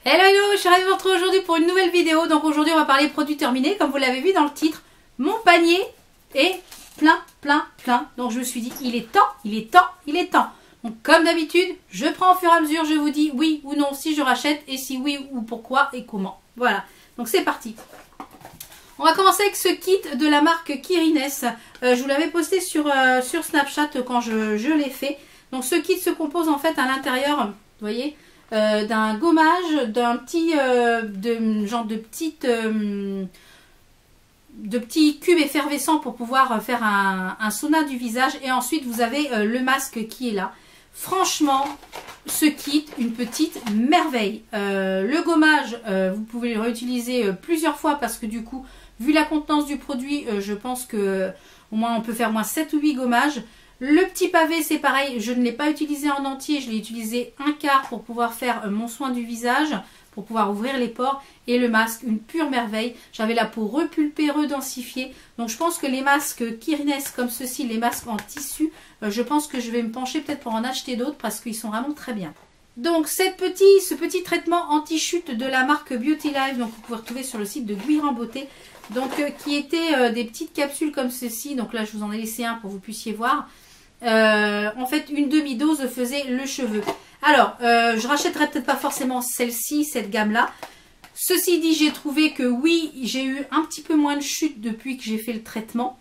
Hello hello, je suis ravie de vous retrouver aujourd'hui pour une nouvelle vidéo. Donc aujourd'hui on va parler produits terminés, comme vous l'avez vu dans le titre. Mon panier est plein. Donc je me suis dit, il est temps. Donc comme d'habitude, je prends au fur et à mesure, je vous dis oui ou non si je rachète, et si oui ou pourquoi et comment. Voilà, donc c'est parti. On va commencer avec ce kit de la marque Kirines. Je vous l'avais posté sur Snapchat quand je l'ai fait. Donc ce kit se compose en fait à l'intérieur, vous voyez, d'un gommage, d'un petit de petits cubes effervescents pour pouvoir faire un sauna du visage, et ensuite vous avez le masque qui est là. Franchement, ce kit, une petite merveille. Le gommage, vous pouvez le réutiliser plusieurs fois parce que du coup, vu la contenance du produit, je pense que au moins on peut faire moins 7 ou 8 gommages. Le petit pavé, c'est pareil, je ne l'ai pas utilisé en entier, je l'ai utilisé un quart pour pouvoir faire mon soin du visage, pour pouvoir ouvrir les pores. Et le masque, une pure merveille. J'avais la peau repulpée, redensifiée. Donc je pense que les masques Kirines comme ceci, les masques en tissu, je pense que je vais me pencher peut-être pour en acheter d'autres parce qu'ils sont vraiment très bien. Donc ce petit traitement anti-chute de la marque Beauty Life, donc vous pouvez retrouver sur le site de Guiran Beauté. Donc qui était des petites capsules comme ceci. Donc là je vous en ai laissé un pour que vous puissiez voir. En fait une demi-dose faisait le cheveu. Alors je rachèterai peut-être pas forcément celle-ci, cette gamme là. Ceci dit, j'ai trouvé que oui, j'ai eu un petit peu moins de chute depuis que j'ai fait le traitement.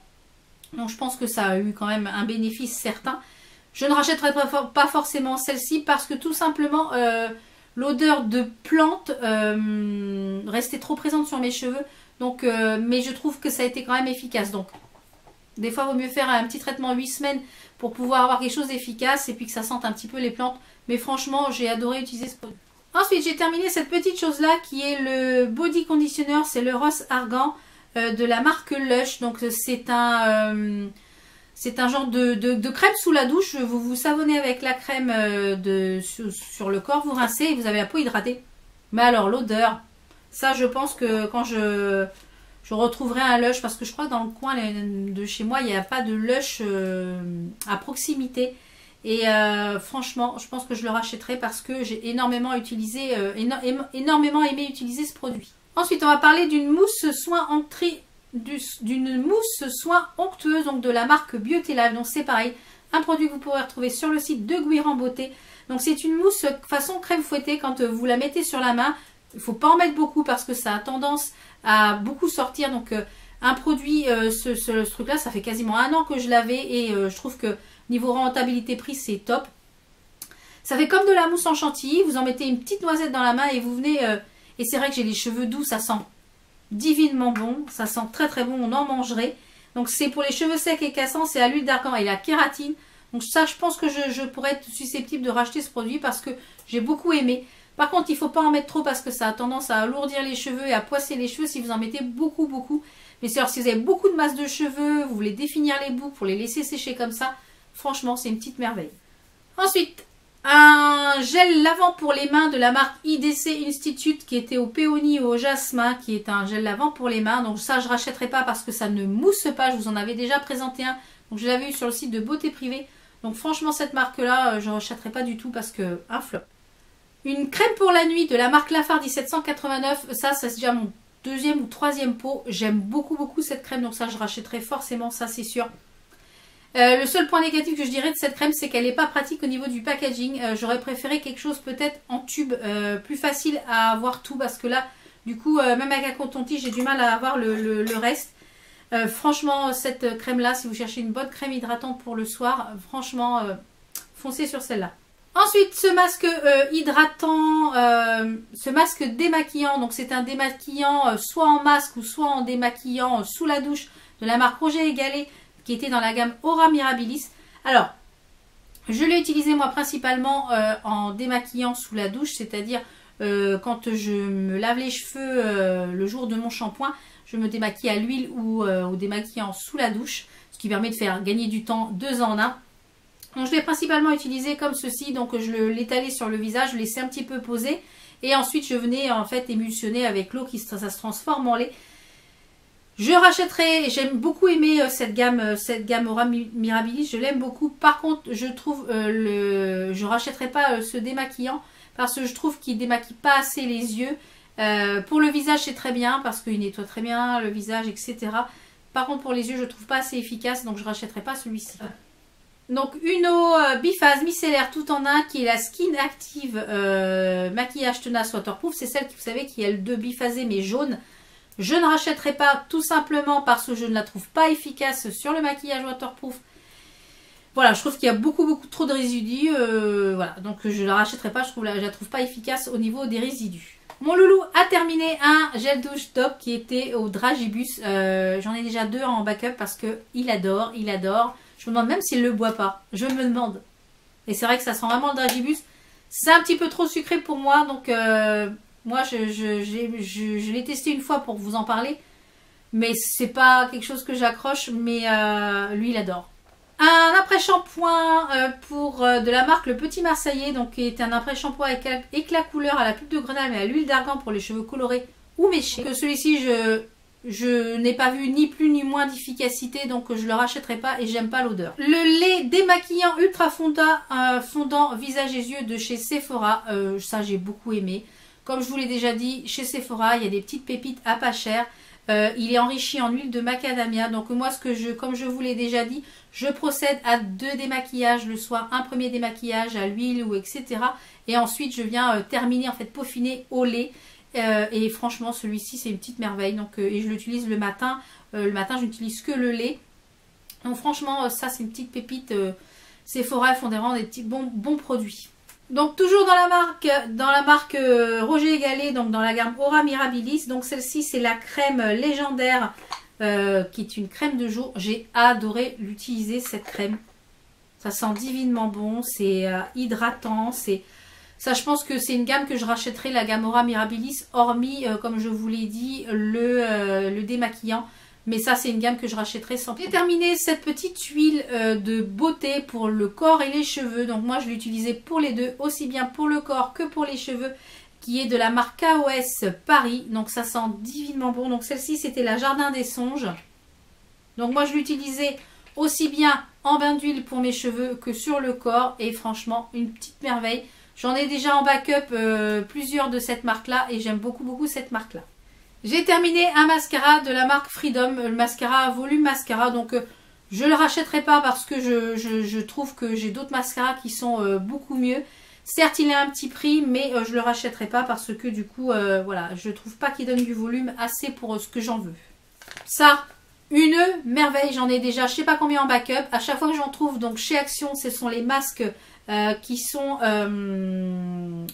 Donc je pense que ça a eu quand même un bénéfice certain. Je ne rachèterai pas forcément celle-ci parce que tout simplement l'odeur de plante restait trop présente sur mes cheveux. Donc, mais je trouve que ça a été quand même efficace. Donc des fois, il vaut mieux faire un petit traitement 8 semaines pour pouvoir avoir quelque chose d'efficace et puis que ça sente un petit peu les plantes. Mais franchement, j'ai adoré utiliser ce produit. Ensuite, j'ai terminé cette petite chose-là qui est le body conditioner. C'est le Rose Argan de la marque Lush. Donc, c'est un genre de crème sous la douche. Vous vous savonnez avec la crème sur le corps, vous rincez et vous avez la peau hydratée. Mais alors, l'odeur, ça, je pense que quand je retrouverai un Lush, parce que je crois que dans le coin de chez moi, il n'y a pas de Lush à proximité. Et franchement, je pense que je le rachèterai parce que j'ai énormément aimé utiliser ce produit. Ensuite, on va parler d'une mousse soin onctueuse, donc de la marque Beauty Life. Donc c'est pareil, un produit que vous pourrez retrouver sur le site de Guiran Beauté. Donc c'est une mousse façon crème fouettée. Quand vous la mettez sur la main, il ne faut pas en mettre beaucoup parce que ça a tendance à beaucoup sortir. Donc un produit, ce truc-là, ça fait quasiment 1 an que je l'avais et je trouve que niveau rentabilité-prix, c'est top. Ça fait comme de la mousse en chantilly. Vous en mettez une petite noisette dans la main et vous venez... et c'est vrai que j'ai les cheveux doux, ça sent divinement bon. Ça sent très bon, on en mangerait. Donc c'est pour les cheveux secs et cassants, c'est à l'huile d'argan et la kératine. Donc ça, je pense que je pourrais être susceptible de racheter ce produit parce que j'ai beaucoup aimé. Par contre, il ne faut pas en mettre trop parce que ça a tendance à alourdir les cheveux et à poisser les cheveux si vous en mettez beaucoup. Mais alors, si vous avez beaucoup de masse de cheveux, vous voulez définir les boucles pour les laisser sécher comme ça, franchement, c'est une petite merveille. Ensuite, un gel lavant pour les mains de la marque IDC Institute qui était au péonie et au jasmin, qui est un gel lavant pour les mains. Donc ça, je ne rachèterai pas parce que ça ne mousse pas. Je vous en avais déjà présenté un. Donc je l'avais eu sur le site de Beauté Privée. Donc franchement, cette marque-là, je ne rachèterai pas du tout parce que un flop. Une crème pour la nuit de la marque Lafar 1789. Ça, c'est déjà mon 2e ou 3e pot. J'aime beaucoup cette crème. Donc ça, je rachèterai forcément, ça c'est sûr. Le seul point négatif que je dirais de cette crème, c'est qu'elle n'est pas pratique au niveau du packaging. J'aurais préféré quelque chose peut-être en tube, plus facile à avoir tout, parce que là, du coup, même avec un coton-tige, j'ai du mal à avoir le reste. Franchement, cette crème-là, si vous cherchez une bonne crème hydratante pour le soir, franchement, foncez sur celle-là. Ensuite, ce masque hydratant, ce masque démaquillant, donc c'est un démaquillant soit en masque ou soit en démaquillant sous la douche de la marque Roger & Gallet, qui était dans la gamme Aura Mirabilis. Alors, je l'ai utilisé moi principalement en démaquillant sous la douche, c'est-à-dire quand je me lave les cheveux le jour de mon shampoing, je me démaquille à l'huile ou au démaquillant sous la douche, ce qui permet de faire gagner du temps 2 en 1. Donc je l'ai principalement utilisé comme ceci, donc je l'étalais sur le visage, je laissais un petit peu poser et ensuite je venais en fait émulsionner avec l'eau, ça se transforme en lait. Je rachèterai, j'aime beaucoup aimé cette gamme Aura Mirabilis, je l'aime beaucoup. Par contre, je trouve je rachèterai pas ce démaquillant parce que je trouve qu'il démaquille pas assez les yeux. Pour le visage c'est très bien parce qu'il nettoie très bien le visage, etc. Par contre pour les yeux je trouve pas assez efficace, donc je rachèterai pas celui-ci. Donc une eau biphase micellaire tout en un qui est la Skin Active maquillage tenace waterproof. C'est celle qui, vous savez, qui est le 2 biphasé mais jaune. Je ne rachèterai pas tout simplement parce que je ne la trouve pas efficace sur le maquillage waterproof. Voilà, je trouve qu'il y a beaucoup trop de résidus. Voilà, donc je ne la rachèterai pas, je la trouve pas efficace au niveau des résidus. Mon loulou a terminé un gel douche top qui était au Dragibus. J'en ai déjà 2 en backup parce que il adore. Je me demande même s'il ne le boit pas. Je me demande. Et c'est vrai que ça sent vraiment le Dragibus. C'est un petit peu trop sucré pour moi, donc... moi, je l'ai testé une fois pour vous en parler. Mais c'est pas quelque chose que j'accroche. Mais lui, il adore. Un après-shampoing pour de la marque Le Petit Marseillais. Donc, qui est un après-shampoing avec éclat couleur à la pulpe de grenade mais à l'huile d'argan pour les cheveux colorés ou méchés. Celui-ci, je n'ai pas vu ni plus ni moins d'efficacité. Donc, je le rachèterai pas et j'aime pas l'odeur. Le lait démaquillant ultra fondant visage et yeux de chez Sephora. Ça, j'ai beaucoup aimé. Comme je vous l'ai déjà dit, chez Sephora, il y a des petites pépites à pas cher. Il est enrichi en huile de macadamia. Donc moi, comme je vous l'ai déjà dit, je procède à 2 démaquillages le soir. Un premier démaquillage à l'huile ou etc. Et ensuite, je viens terminer, en fait, peaufiner au lait. Et franchement, celui-ci, c'est une petite merveille. Donc, et je l'utilise le matin. Le matin, je n'utilise que le lait. Donc franchement, ça, c'est une petite pépite. Sephora, elles font vraiment des petits bons produits. Donc toujours dans la marque Roger et Gallet, donc dans la gamme Aura Mirabilis. Donc celle-ci c'est la crème légendaire qui est une crème de jour. J'ai adoré l'utiliser cette crème. Ça sent divinement bon, c'est hydratant, ça je pense que c'est une gamme que je rachèterai, la gamme Aura Mirabilis, hormis comme je vous l'ai dit le démaquillant. Mais ça, c'est une gamme que je rachèterai sans. J'ai terminé cette petite huile de beauté pour le corps et les cheveux. Donc moi, je l'ai utilisée pour les deux, aussi bien pour le corps que pour les cheveux, qui est de la marque KOS Paris. Donc ça sent divinement bon. Donc celle-ci, c'était la Jardin des Songes. Donc moi, je l'utilisais aussi bien en bain d'huile pour mes cheveux que sur le corps. Et franchement, une petite merveille. J'en ai déjà en backup plusieurs de cette marque-là et j'aime beaucoup cette marque-là. J'ai terminé un mascara de la marque Freedom, le mascara volume mascara. Donc je ne le rachèterai pas parce que je trouve que j'ai d'autres mascaras qui sont beaucoup mieux. Certes, il est un petit prix, mais je ne le rachèterai pas parce que du coup, voilà, je trouve pas qu'il donne du volume assez pour ce que j'en veux. Ça, une merveille, j'en ai déjà je sais pas combien en backup. À chaque fois que j'en trouve, donc chez Action, ce sont les masques qui sont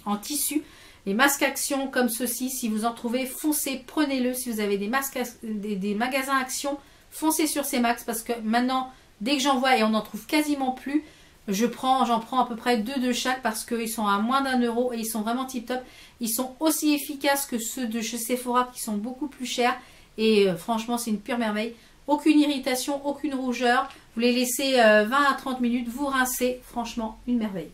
en tissu. Les masques Action comme ceci, si vous en trouvez, foncez, prenez-le. Si vous avez des masques, des magasins Action, foncez sur ces masques parce que maintenant, dès que j'en vois et on n'en trouve quasiment plus, j'en prends à peu près 2 de chaque parce qu'ils sont à moins d'1 € et ils sont vraiment tip top. Ils sont aussi efficaces que ceux de chez Sephora qui sont beaucoup plus chers et franchement, c'est une pure merveille. Aucune irritation, aucune rougeur. Vous les laissez 20 à 30 minutes, vous rincez, franchement, une merveille.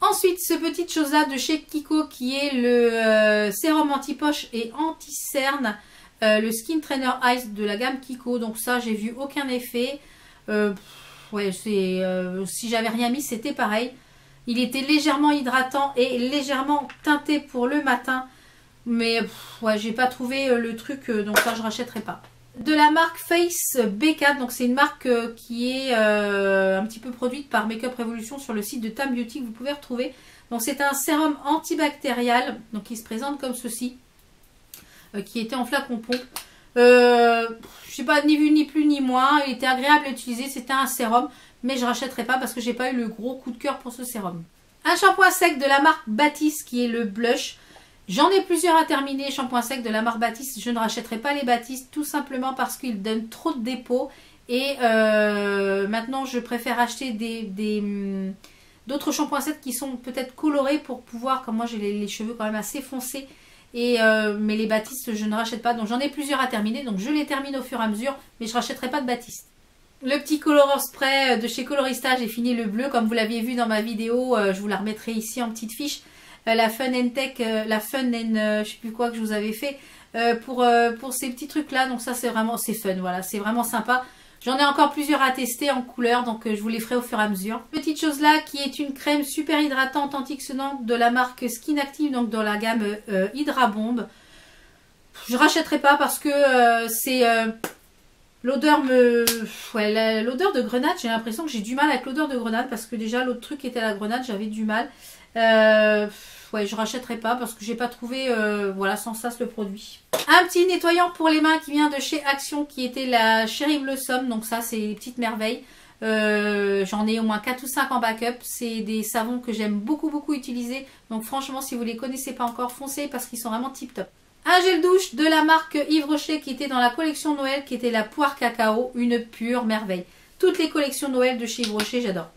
Ensuite, ce petite chose là de chez Kiko qui est le sérum anti-poche et anti-cerne, le Skin Trainer Ice de la gamme Kiko. Donc ça, j'ai vu aucun effet. Ouais, si j'avais rien mis, c'était pareil. Il était légèrement hydratant et légèrement teinté pour le matin. Mais ouais, j'ai pas trouvé le truc, donc ça, je rachèterai pas. De la marque Face B4, donc c'est une marque qui est un petit peu produite par Makeup Revolution sur le site de Tam Beauty que vous pouvez retrouver. Donc c'est un sérum antibactérial, donc qui se présente comme ceci, qui était en flacon pompe. Je sais pas, ni vu ni plus ni moins, il était agréable à utiliser, c'était un sérum, mais je rachèterai pas parce que j'ai pas eu le gros coup de cœur pour ce sérum. Un shampoing sec de la marque Baptiste qui est le blush. J'en ai plusieurs à terminer, shampoing sec de la marque Baptiste. Je ne rachèterai pas les Baptiste tout simplement parce qu'ils donnent trop de dépôts. Et maintenant, je préfère acheter d'autres shampoings secs qui sont peut-être colorés pour pouvoir, comme moi j'ai les cheveux quand même assez foncés. Mais les Baptiste, je ne rachète pas. Donc j'en ai plusieurs à terminer. Donc je les termine au fur et à mesure. Mais je ne rachèterai pas de Baptiste. Le petit colorant spray de chez Colorista, j'ai fini le bleu. Comme vous l'aviez vu dans ma vidéo, je vous la remettrai ici en petite fiche. La Fun and Tech, la Fun and je sais plus quoi que je vous avais fait pour ces petits trucs là. Donc ça c'est fun, voilà, c'est vraiment sympa. J'en ai encore plusieurs à tester en couleur, donc je vous les ferai au fur et à mesure. Petite chose là, qui est une crème super hydratante antioxydante de la marque Skin Active, donc dans la gamme Hydra Bomb. Je rachèterai pas parce que c'est... l'odeur me... Ouais, l'odeur de grenade, j'ai l'impression que j'ai du mal avec l'odeur de grenade parce que déjà l'autre truc qui était la grenade, j'avais du mal. Ouais, je rachèterai pas parce que j'ai pas trouvé, voilà, sans sas le produit. Un petit nettoyant pour les mains qui vient de chez Action qui était la Cherry Blossom. Donc ça, c'est des petites merveilles. J'en ai au moins 4 ou 5 en backup. C'est des savons que j'aime beaucoup utiliser. Donc franchement, si vous les connaissez pas encore, foncez parce qu'ils sont vraiment tip top. Un gel douche de la marque Yves Rocher qui était dans la collection Noël, qui était la poire cacao, une pure merveille. Toutes les collections Noël de chez Yves Rocher, j'adore.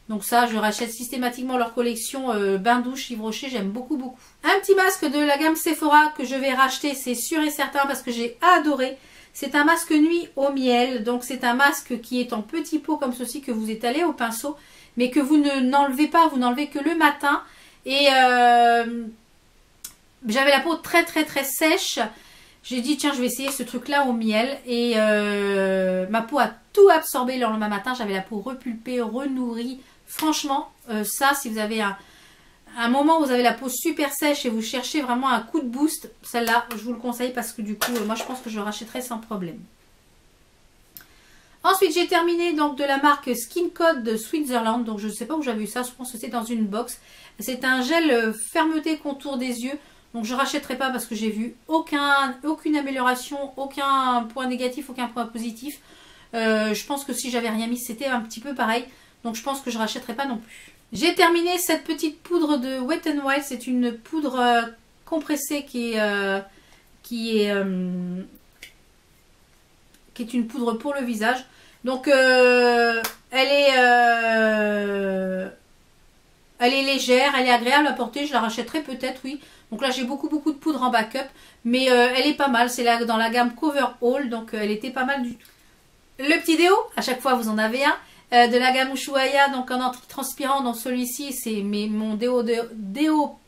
Donc ça, je rachète systématiquement leur collection bain douche Yves Rocher, j'aime beaucoup. Un petit masque de la gamme Sephora que je vais racheter, c'est sûr et certain parce que j'ai adoré. C'est un masque nuit au miel, donc c'est un masque qui est en petit pot comme ceci que vous étalez au pinceau, mais que vous n'enlevez pas, vous n'enlevez que le matin. Et j'avais la peau très sèche. J'ai dit tiens, je vais essayer ce truc là au miel et ma peau a tout absorbé le lendemain matin. J'avais la peau repulpée, renourrie. Franchement, ça, si vous avez un moment où vous avez la peau super sèche et vous cherchez vraiment un coup de boost, celle-là, je vous le conseille parce que du coup, moi je pense que je le rachèterai sans problème. Ensuite, j'ai terminé donc de la marque Skin Code de Switzerland. Donc je ne sais pas où j'avais vu ça, je pense que c'est dans une box. C'est un gel fermeté contour des yeux. Donc je ne rachèterai pas parce que j'ai vu aucune amélioration, aucun point négatif, aucun point positif. Je pense que si j'avais rien mis, c'était un petit peu pareil. Donc je pense que je ne rachèterai pas non plus. J'ai terminé cette petite poudre de Wet n Wild. C'est une poudre compressée qui est une poudre pour le visage. Donc elle est légère, elle est agréable à porter. Je la rachèterai peut-être, oui. Donc là j'ai beaucoup de poudre en backup, mais elle est pas mal. C'est là dans la gamme Cover All, donc elle était pas mal du tout. Le petit déo, à chaque fois vous en avez un, de la gamme Ushuaïa, donc en antitranspirant. Donc celui-ci c'est mon déo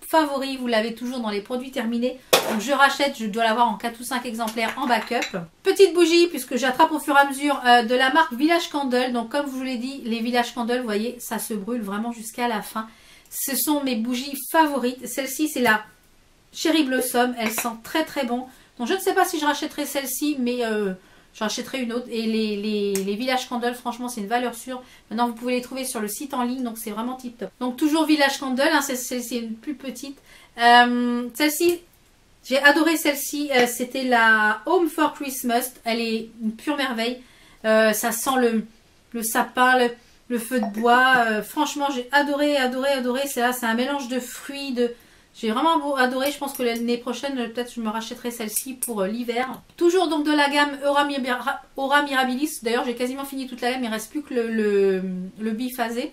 favori, vous l'avez toujours dans les produits terminés. Donc je rachète, je dois l'avoir en 4 ou 5 exemplaires en backup. Petite bougie, puisque j'attrape au fur et à mesure, de la marque Village Candle. Donc comme je vous l'ai dit, les Village Candle, vous voyez, ça se brûle vraiment jusqu'à la fin. Ce sont mes bougies favorites. Celle-ci c'est la Cherry Blossom, elle sent très bon. Donc je ne sais pas si je rachèterai celle-ci, mais je rachèterai une autre. Et les Village Candle, franchement c'est une valeur sûre. Maintenant vous pouvez les trouver sur le site en ligne, donc c'est vraiment tip top. Donc toujours Village Candle, hein, celle-ci est une plus petite. Celle-ci, j'ai adoré celle-ci, c'était la Home for Christmas. Elle est une pure merveille. Ça sent le sapin, le feu de bois. Franchement j'ai adoré. C'est un mélange de fruits, j'ai vraiment adoré. Je pense que l'année prochaine, peut-être je me rachèterai celle-ci pour l'hiver. Toujours donc de la gamme Aura Mirabilis. D'ailleurs, j'ai quasiment fini toute la gamme. Il ne reste plus que le biphasé.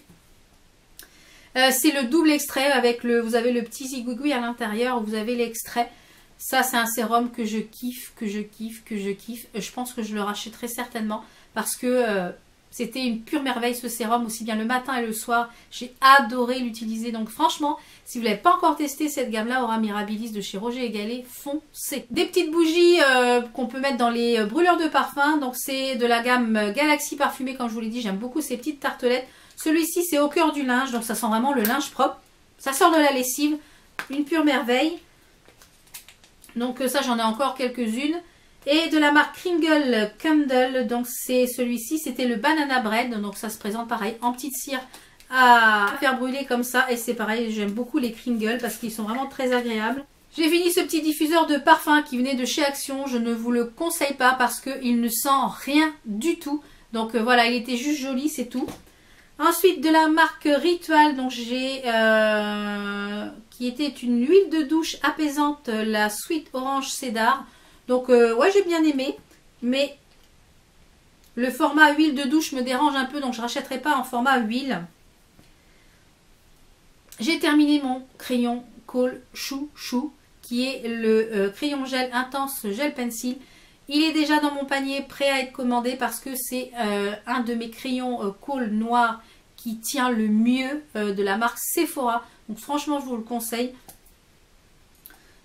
C'est le double extrait avec vous avez le petit zigouigoui à l'intérieur. Vous avez l'extrait. Ça, c'est un sérum que je kiffe. Je pense que je le rachèterai certainement parce que... c'était une pure merveille ce sérum, aussi bien le matin et le soir. J'ai adoré l'utiliser. Donc franchement, si vous ne l'avez pas encore testé, cette gamme-là, Aura Mirabilis de chez Roger & Gallet, foncez. Des petites bougies qu'on peut mettre dans les brûleurs de parfum. Donc c'est de la gamme Galaxy Parfumée, comme je vous l'ai dit. J'aime beaucoup ces petites tartelettes. Celui-ci, c'est au cœur du linge. Donc ça sent vraiment le linge propre. Ça sort de la lessive. Une pure merveille. Donc ça, j'en ai encore quelques-unes. Et de la marque Kringle Candle, donc c'est celui-ci, c'était le Banana Bread, donc ça se présente pareil en petite cire à faire brûler comme ça. Et c'est pareil, j'aime beaucoup les Kringle parce qu'ils sont vraiment très agréables. J'ai fini ce petit diffuseur de parfum qui venait de chez Action, je ne vous le conseille pas parce qu'il ne sent rien du tout. Donc voilà, il était juste joli, c'est tout. Ensuite de la marque Ritual, donc j'ai qui était une huile de douche apaisante, la Sweet Orange Cedar. Donc ouais, j'ai bien aimé, mais le format huile de douche me dérange un peu, donc je ne rachèterai pas en format huile. J'ai terminé mon crayon Kohl Chou qui est le crayon gel intense gel pencil. Il est déjà dans mon panier prêt à être commandé parce que c'est un de mes crayons Kohl noir qui tient le mieux de la marque Sephora. Donc franchement, je vous le conseille.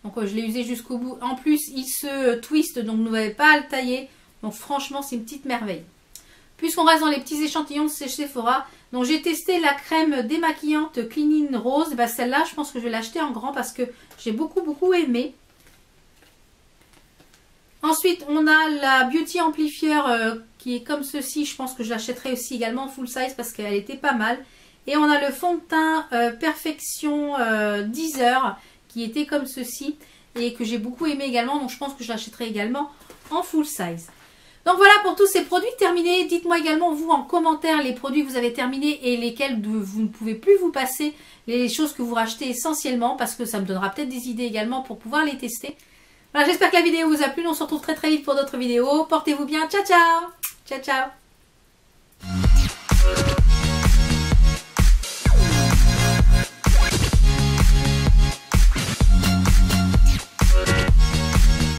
Donc je l'ai usé jusqu'au bout. En plus, il se twist, donc vous n'avez pas à le tailler. Donc franchement, c'est une petite merveille. Puisqu'on reste dans les petits échantillons de chez Sephora, donc j'ai testé la crème démaquillante Clean Rose. Bah, celle-là, je pense que je vais l'acheter en grand parce que j'ai beaucoup aimé. Ensuite, on a la Beauty Amplifier qui est comme ceci. Je pense que je l'achèterai aussi également en full size parce qu'elle était pas mal. Et on a le fond de teint Perfection 10 heures qui était comme ceci et que j'ai beaucoup aimé également. Donc je pense que je l'achèterai également en full size. Donc voilà pour tous ces produits terminés. Dites-moi également vous en commentaire les produits que vous avez terminés et lesquels vous ne pouvez plus vous passer. Les choses que vous rachetez essentiellement parce que ça me donnera peut-être des idées également pour pouvoir les tester. Voilà, j'espère que la vidéo vous a plu. On se retrouve très vite pour d'autres vidéos. Portez-vous bien. Ciao, ciao. Ciao, ciao.